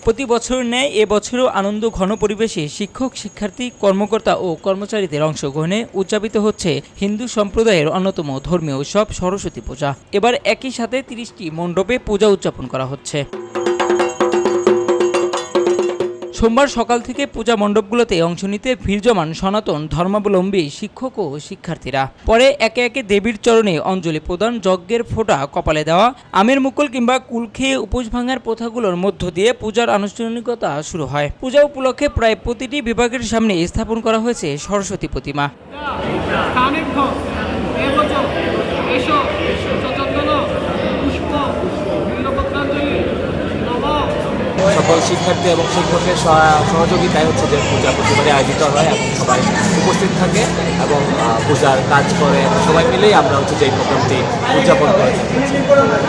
প্রতি বছর ন্যায় এবছরও আনন্দ ঘন পরিবেশে শিক্ষক, শিক্ষার্থী, কর্মকর্তা ও কর্মচারীদের অংশগ্রহণে উদযাপিত হচ্ছে হিন্দু সম্প্রদায়ের অন্যতম ধর্মীয় উৎসব সরস্বতী পূজা। এবার একই সাথে ৩০টি মণ্ডপে পূজা উদযাপন করা হচ্ছে। সোমবার সকাল থেকে পূজা মণ্ডপগুলোতে অংশ নিতে ভিড় জমান সনাতন ধর্মাবলম্বী শিক্ষক ও শিক্ষার্থীরা। পরে একে একে দেবীর চরণে অঞ্জলি প্রদান, যজ্ঞের ফোঁটা কপালে দেওয়া, আমের মুকুল কিংবা কুল খেয়ে উপোস ভাঙার প্রথাগুলোর মধ্য দিয়ে পূজার আনুষ্ঠানিকতা শুরু হয়। পূজা উপলক্ষে প্রায় প্রতিটি বিভাগের সামনে স্থাপন করা হয়েছে সরস্বতী প্রতিমা। সকল শিক্ষার্থী এবং শিক্ষকের সহযোগিতায় হচ্ছে যে পূজা প্রতিবারে আয়োজিত হয় এবং সবাই উপস্থিত থাকে এবং পূজার কাজ করে সবাই মিলেই আমরা হচ্ছে যে এই প্রোগ্রামটি উদযাপন করে থাকি।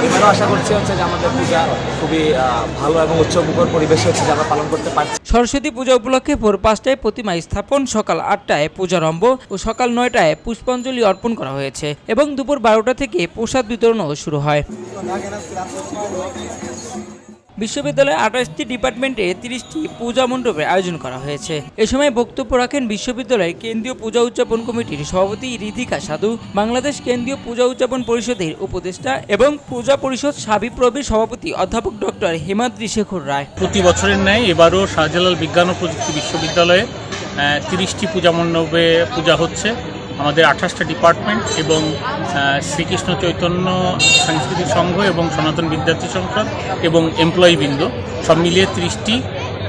এবারও আশা করছি হচ্ছে যে আমাদের পূজা খুবই ভালো এবং উৎসবমুখর পরিবেশে হচ্ছে যে আমরা পালন করতে পারছি। সরস্বতী পূজা উপলক্ষে ভোর ৫টায় প্রতিমা স্থাপন, সকাল ৮টায় পূজারম্ভ ও সকাল ৯টায় পুষ্পাঞ্জলি অর্পণ করা হয়েছে এবং দুপুর ১২টা থেকে প্রসাদ বিতরণও শুরু হয়। বিশ্ববিদ্যালয়ে ২৮টি ডিপার্টমেন্টে ৩০টি পূজা মণ্ডপের আয়োজন করা হয়েছে। এ সময় বক্তব্য রাখেন বিশ্ববিদ্যালয়ের কেন্দ্রীয় পূজা উদযাপন কমিটির সভাপতি ঋতিকা সাধু, বাংলাদেশ কেন্দ্রীয় পূজা উদযাপন পরিষদের উপদেষ্টা এবং পূজা পরিষদ সাবিপ্রবির সভাপতি অধ্যাপক ডক্টর হিমাদ্রি শেখর রায়। প্রতি বছরের ন্যায় এবারও শাহজালাল বিজ্ঞান ও প্রযুক্তি বিশ্ববিদ্যালয়ে ৩০টি পূজা মণ্ডপে পূজা হচ্ছে। আমাদের ২৮টা ডিপার্টমেন্ট এবং শ্রীকৃষ্ণ চৈতন্য সাংস্কৃতিক সংঘ এবং সনাতন বিদ্যার্থী সংসদ এবং এমপ্লয়িবৃন্দ সব মিলিয়ে ৩০টি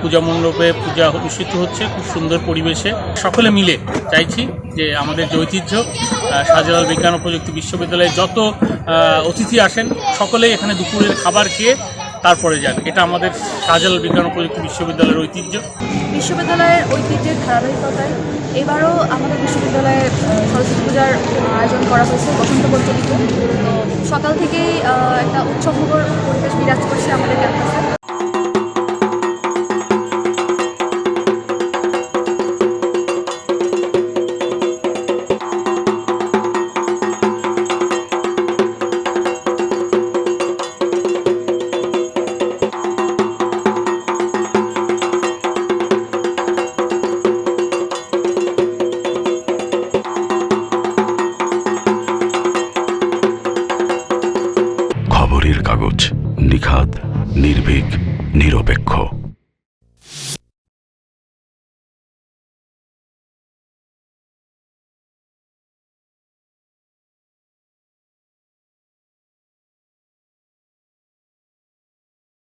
পূজা মণ্ডপে পূজা অনুষ্ঠিত হচ্ছে খুব সুন্দর পরিবেশে। সকলে মিলে চাইছি যে আমাদের যে ঐতিহ্য শাহজালাল বিজ্ঞান ও প্রযুক্তি বিশ্ববিদ্যালয়ে যত অতিথি আসেন সকলেই এখানে দুপুরের খাবার খেয়ে তারপরে যান। এটা আমাদের শাহজালাল বিজ্ঞান ও প্রযুক্তি বিশ্ববিদ্যালয়ের ঐতিহ্য। বিশ্ববিদ্যালয়ের ঐতিহ্যের ধারাবাহিকতায় এবারও আমাদের বিশ্ববিদ্যালয়ে সরস্বতী পূজার আয়োজন করা হয়েছে বসন্ত পঞ্চমীতে। তো সকাল থেকেই একটা উৎসবমুখর পরিবেশ বিরাজ করছে আমাদের ক্যাম্পাসে। খবরের কাগজ, নিখাদ, নির্ভীক, নিরপেক্ষ।